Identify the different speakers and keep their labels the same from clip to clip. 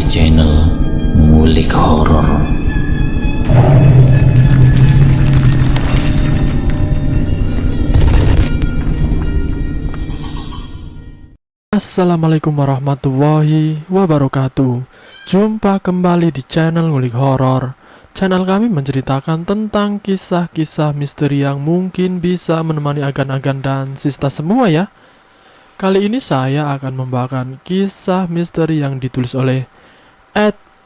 Speaker 1: channel Ngulik Horor.
Speaker 2: Assalamualaikum warahmatullahi wabarakatuh. Jumpa kembali di channel Ngulik Horor. Channel kami menceritakan tentang kisah-kisah misteri yang mungkin bisa menemani agan-agan dan sista semua ya. Kali ini saya akan membawakan kisah misteri yang ditulis oleh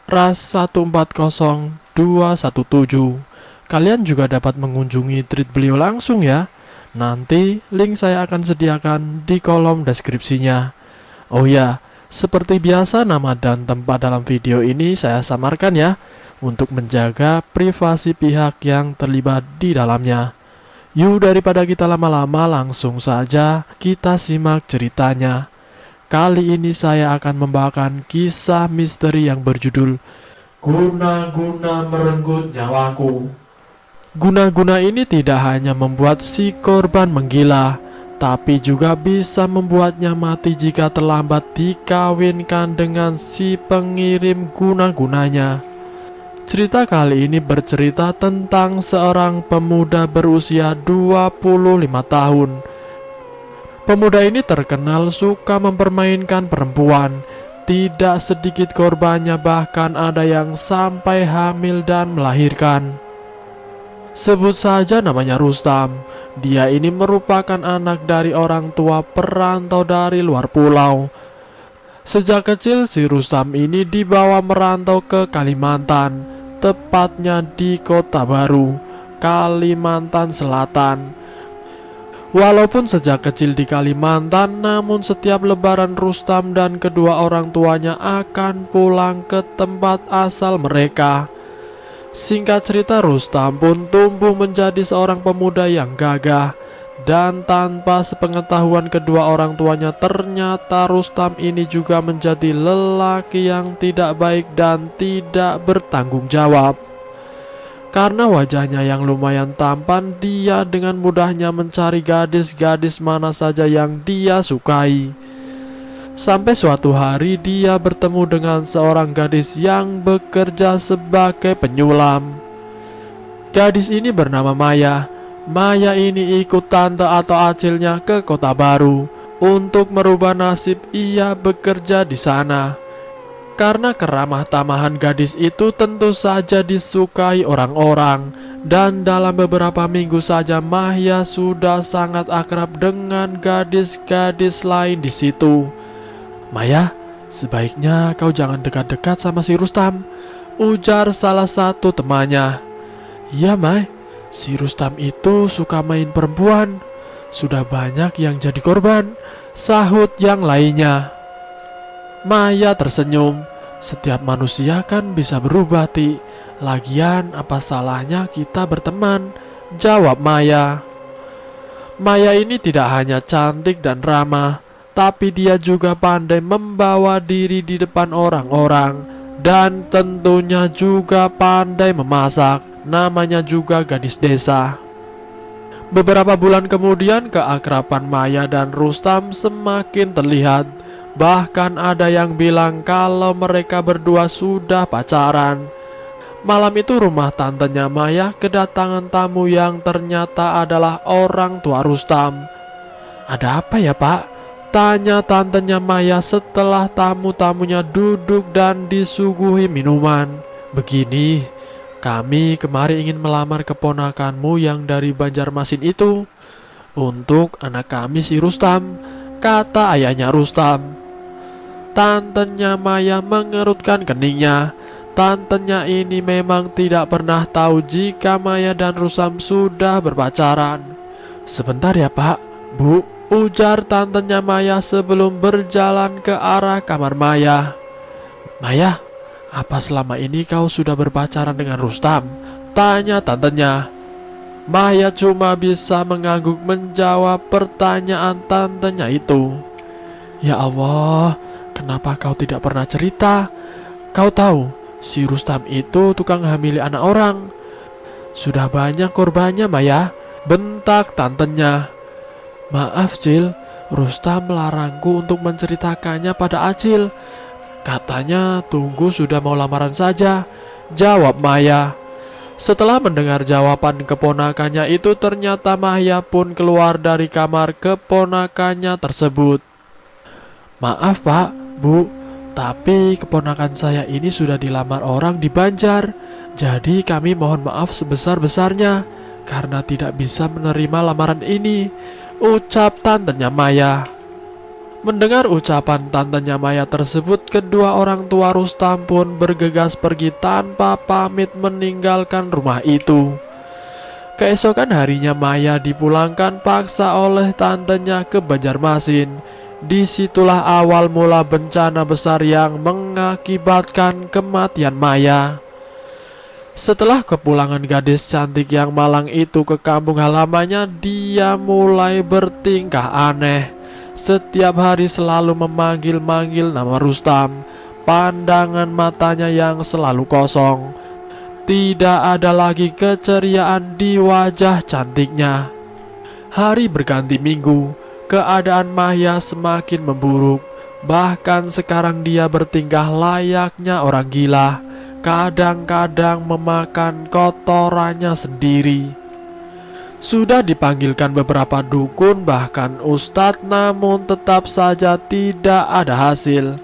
Speaker 2: @ras140217. Kalian juga dapat mengunjungi tweet beliau langsung ya. Nanti link saya akan sediakan di kolom deskripsinya. Oh ya, seperti biasa nama dan tempat dalam video ini saya samarkan ya, untuk menjaga privasi pihak yang terlibat di dalamnya. Yuk daripada kita lama-lama, langsung saja kita simak ceritanya. Kali ini saya akan membawakan kisah misteri yang berjudul Guna-guna merenggut nyawaku. Guna-guna ini tidak hanya membuat si korban menggila, tapi juga bisa membuatnya mati jika terlambat dikawinkan dengan si pengirim guna-gunanya. Cerita kali ini bercerita tentang seorang pemuda berusia 25 tahun. Pemuda ini terkenal suka mempermainkan perempuan. Tidak sedikit korbannya, bahkan ada yang sampai hamil dan melahirkan. Sebut saja namanya Rustam. Dia ini merupakan anak dari orang tua perantau dari luar pulau. Sejak kecil si Rustam ini dibawa merantau ke Kalimantan, tepatnya di Kota Baru, Kalimantan Selatan. Walaupun sejak kecil di Kalimantan, namun setiap lebaran Rustam dan kedua orang tuanya akan pulang ke tempat asal mereka. Singkat cerita, Rustam pun tumbuh menjadi seorang pemuda yang gagah. Dan tanpa sepengetahuan kedua orang tuanya, ternyata Rustam ini juga menjadi lelaki yang tidak baik dan tidak bertanggung jawab. Karena wajahnya yang lumayan tampan, dia dengan mudahnya mencari gadis-gadis mana saja yang dia sukai. Sampai suatu hari dia bertemu dengan seorang gadis yang bekerja sebagai penyulam. Gadis ini bernama Maya. Maya ini ikut tante atau acilnya ke Kota Baru untuk merubah nasib ia bekerja di sana. Karena keramah tamahan gadis itu tentu saja disukai orang-orang, dan dalam beberapa minggu saja Maya sudah sangat akrab dengan gadis-gadis lain di situ. "Maya, sebaiknya kau jangan dekat-dekat sama si Rustam," ujar salah satu temannya. "Iya, Mai, si Rustam itu suka main perempuan. Sudah banyak yang jadi korban," sahut yang lainnya. Maya tersenyum. "Setiap manusia kan bisa berubah, Ti. Lagian apa salahnya kita berteman?" jawab Maya. Maya ini tidak hanya cantik dan ramah, tapi dia juga pandai membawa diri di depan orang-orang. Dan tentunya juga pandai memasak. Namanya juga gadis desa. Beberapa bulan kemudian keakraban Maya dan Rustam semakin terlihat. Bahkan ada yang bilang kalau mereka berdua sudah pacaran. Malam itu rumah tantenya Maya kedatangan tamu yang ternyata adalah orang tua Rustam. "Ada apa ya, Pak?" tanya tantenya Maya setelah tamu-tamunya duduk dan disuguhi minuman. "Begini, kami kemarin ingin melamar keponakanmu yang dari Banjarmasin itu untuk anak kami si Rustam," kata ayahnya Rustam. Tantenya Maya mengerutkan keningnya. Tantenya ini memang tidak pernah tahu jika Maya dan Rustam sudah berpacaran. "Sebentar ya, Pak, Bu," ujar tantenya Maya sebelum berjalan ke arah kamar Maya. "Maya, apa selama ini kau sudah berpacaran dengan Rustam?" tanya tantenya. Maya cuma bisa mengangguk menjawab pertanyaan tantenya itu. "Ya Allah, kenapa kau tidak pernah cerita? Kau tahu, si Rustam itu tukang hamili anak orang. Sudah banyak korbannya, Maya," bentak tantenya. "Maaf, Cil, Rustam melarangku untuk menceritakannya pada Acil. Katanya tunggu sudah mau lamaran saja, jawab Maya. Setelah mendengar jawaban keponakannya itu, ternyata Maya pun keluar dari kamar keponakannya tersebut. Maaf Pak, Bu, tapi keponakan saya ini sudah dilamar orang di Banjar. Jadi kami mohon maaf sebesar-besarnya karena tidak bisa menerima lamaran ini, ucap tantenya Maya. Mendengar ucapan tantenya Maya tersebut, kedua orang tua Rustam pun bergegas pergi tanpa pamit meninggalkan rumah itu. Keesokan harinya Maya dipulangkan paksa oleh tantenya ke Banjarmasin. Disitulah awal mula bencana besar yang mengakibatkan kematian Maya. Setelah kepulangan gadis cantik yang malang itu ke kampung halamannya, dia mulai bertingkah aneh. Setiap hari selalu memanggil-manggil nama Rustam. Pandangan matanya yang selalu kosong. Tidak ada lagi keceriaan di wajah cantiknya. Hari berganti minggu, keadaan Maya semakin memburuk. Bahkan sekarang dia bertingkah layaknya orang gila. Kadang-kadang memakan kotorannya sendiri. Sudah dipanggilkan beberapa dukun, bahkan ustadz, namun tetap saja tidak ada hasil.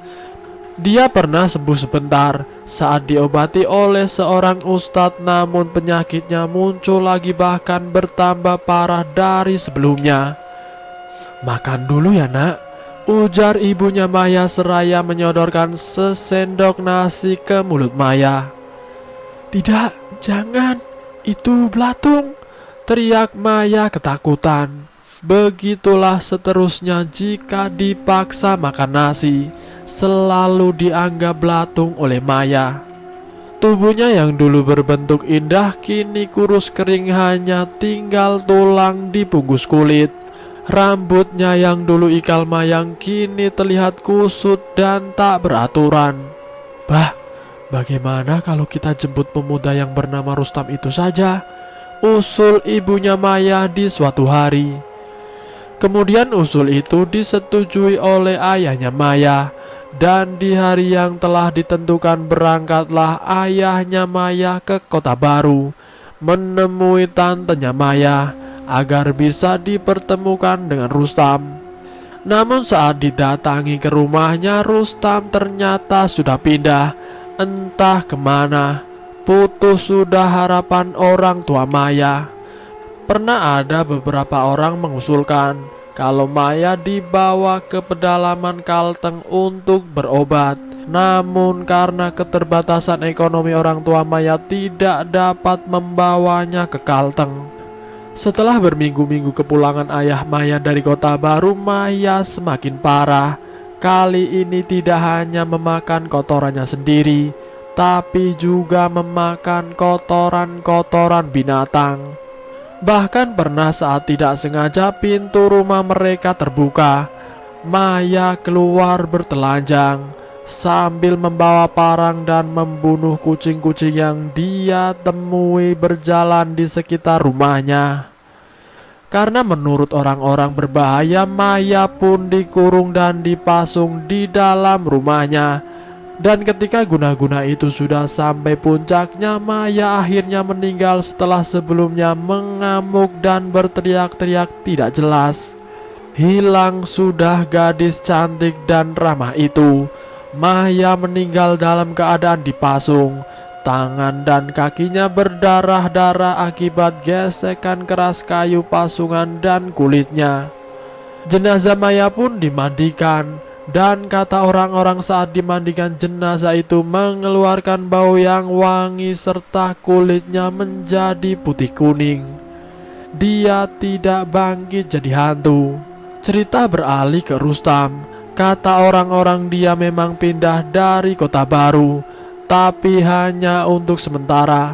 Speaker 2: Dia pernah sembuh sebentar saat diobati oleh seorang ustadz, namun penyakitnya muncul lagi bahkan bertambah parah dari sebelumnya. Makan dulu ya nak, ujar ibunya Maya seraya menyodorkan sesendok nasi ke mulut Maya. Tidak, jangan, itu belatung, teriak Maya ketakutan. Begitulah seterusnya jika dipaksa makan nasi, selalu dianggap belatung oleh Maya. Tubuhnya yang dulu berbentuk indah kini kurus kering, hanya tinggal tulang dibungkus kulit. Rambutnya yang dulu ikal mayang kini terlihat kusut dan tak beraturan. Bah, bagaimana kalau kita jemput pemuda yang bernama Rustam itu saja? Usul ibunya Maya di suatu hari. Kemudian usul itu disetujui oleh ayahnya Maya. Dan di hari yang telah ditentukan berangkatlah ayahnya Maya ke Kota Baru menemui tantenya Maya agar bisa dipertemukan dengan Rustam. Namun saat didatangi ke rumahnya, Rustam ternyata sudah pindah entah kemana. Putus sudah harapan orang tua Maya. Pernah ada beberapa orang mengusulkan kalau Maya dibawa ke pedalaman Kalteng untuk berobat. Namun karena keterbatasan ekonomi, orang tua Maya tidak dapat membawanya ke Kalteng. Setelah berminggu-minggu kepulangan ayah Maya dari Kota Baru, Maya semakin parah. Kali ini tidak hanya memakan kotorannya sendiri, tapi juga memakan kotoran-kotoran binatang. Bahkan pernah saat tidak sengaja pintu rumah mereka terbuka. Maya keluar bertelanjang sambil membawa parang dan membunuh kucing-kucing yang dia temui berjalan di sekitar rumahnya. Karena menurut orang-orang berbahaya, Maya pun dikurung dan dipasung di dalam rumahnya. Dan ketika guna-guna itu sudah sampai puncaknya, Maya akhirnya meninggal setelah sebelumnya mengamuk dan berteriak-teriak tidak jelas. Hilang sudah gadis cantik dan ramah itu. Maya meninggal dalam keadaan dipasung. Tangan dan kakinya berdarah-darah akibat gesekan keras kayu pasungan dan kulitnya. Jenazah Maya pun dimandikan. Dan kata orang-orang saat dimandikan jenazah itu mengeluarkan bau yang wangi serta kulitnya menjadi putih kuning. Dia tidak bangkit jadi hantu. Cerita beralih ke Rustam. Kata orang-orang dia memang pindah dari Kota Baru, tapi hanya untuk sementara.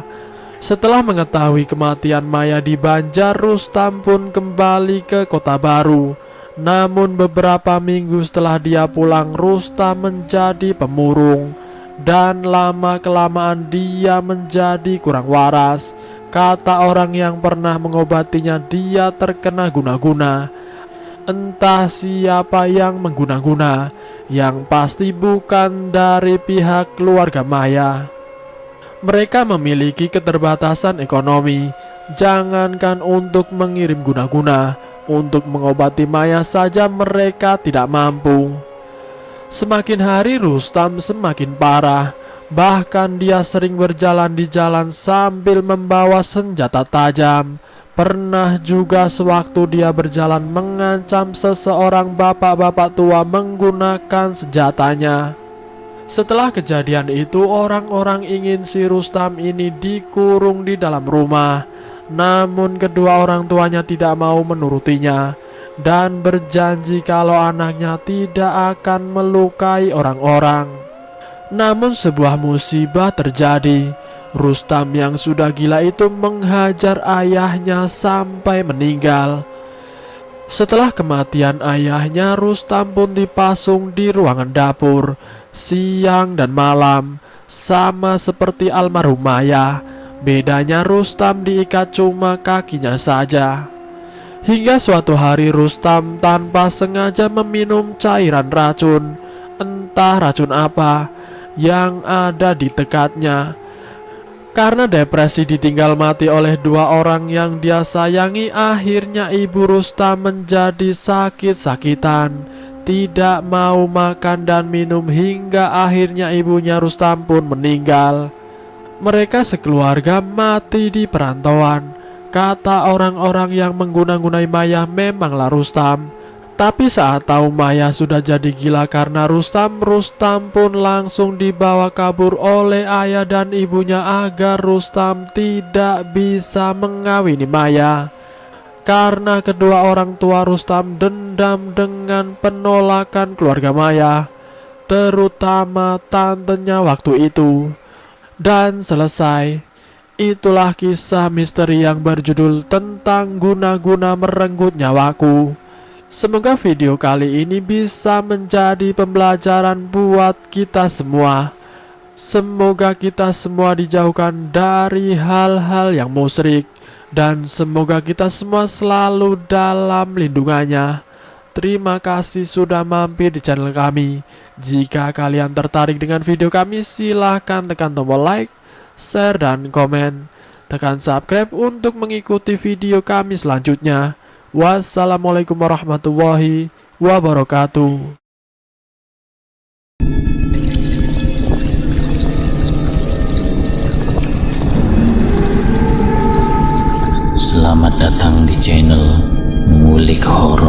Speaker 2: Setelah mengetahui kematian Maya di Banjar, Rustam pun kembali ke Kota Baru. Namun beberapa minggu setelah dia pulang, Rustam menjadi pemurung. Dan lama-kelamaan dia menjadi kurang waras. Kata orang yang pernah mengobatinya, dia terkena guna-guna. Entah siapa yang mengguna-guna. yang pasti bukan dari pihak keluarga Maya. Mereka memiliki keterbatasan ekonomi, jangankan untuk mengirim guna-guna, untuk mengobati Maya saja mereka tidak mampu. Semakin hari Rustam semakin parah, bahkan dia sering berjalan di jalan sambil membawa senjata tajam. Pernah juga sewaktu dia berjalan mengancam seseorang bapak-bapak tua menggunakan senjatanya. Setelah kejadian itu, orang-orang ingin si Rustam ini dikurung di dalam rumah. Namun kedua orang tuanya tidak mau menurutinya dan berjanji kalau anaknya tidak akan melukai orang-orang. Namun sebuah musibah terjadi. Rustam yang sudah gila itu menghajar ayahnya sampai meninggal. Setelah kematian ayahnya, Rustam pun dipasung di ruangan dapur siang dan malam, sama seperti almarhum Maya. Bedanya Rustam diikat cuma kakinya saja. Hingga suatu hari Rustam tanpa sengaja meminum cairan racun, entah racun apa yang ada di tekadnya. Karena depresi ditinggal mati oleh dua orang yang dia sayangi, akhirnya ibu Rustam menjadi sakit-sakitan, tidak mau makan dan minum, hingga akhirnya ibunya Rustam pun meninggal. Mereka sekeluarga mati di perantauan. Kata orang-orang yang mengguna-gunai Maya memanglah Rustam. Tapi saat tahu Maya sudah jadi gila karena Rustam, Rustam pun langsung dibawa kabur oleh ayah dan ibunya agar Rustam tidak bisa mengawini Maya. Karena kedua orang tua Rustam dendam dengan penolakan keluarga Maya, terutama tantenya waktu itu. Dan selesai. Itulah kisah misteri yang berjudul tentang guna-guna merenggut nyawaku. Semoga video kali ini bisa menjadi pembelajaran buat kita semua. Semoga kita semua dijauhkan dari hal-hal yang musyrik, dan semoga kita semua selalu dalam lindungannya. Terima kasih sudah mampir di channel kami. Jika kalian tertarik dengan video kami, silahkan tekan tombol like, share, dan komen. Tekan subscribe untuk mengikuti video kami selanjutnya. Wassalamualaikum warahmatullahi wabarakatuh.
Speaker 1: Selamat datang di channel Ngulik Horor.